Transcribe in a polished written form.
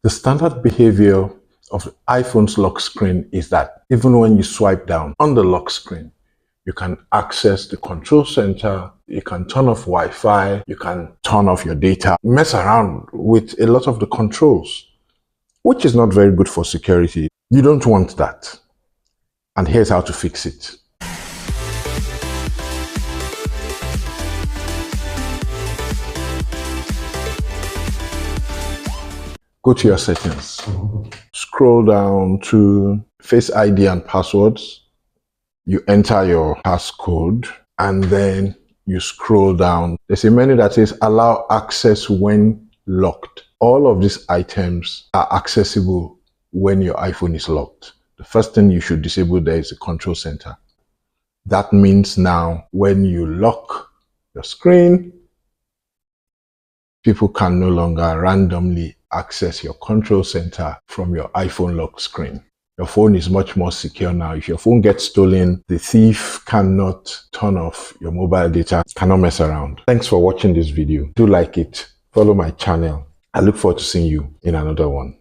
The standard behavior of the iPhone's lock screen is that even when you swipe down on the lock screen, you can access the control center, you can turn off Wi-Fi, you can turn off your data, mess around with a lot of the controls, which is not very good for security. You don't want that. And here's how to fix it. Go to your settings, scroll down to Face ID and passwords. You enter your passcode and then you scroll down. There's a menu that says allow access when locked. All of these items are accessible when your iPhone is locked. The first thing you should disable there is the control center. That means now when you lock your screen, people can no longer randomly access your control center from your iPhone lock screen. Your phone is much more secure now. If your phone gets stolen, the thief cannot turn off your mobile data, cannot mess around. Thanks for watching this video. Do like it, follow my channel. I look forward to seeing you in another one.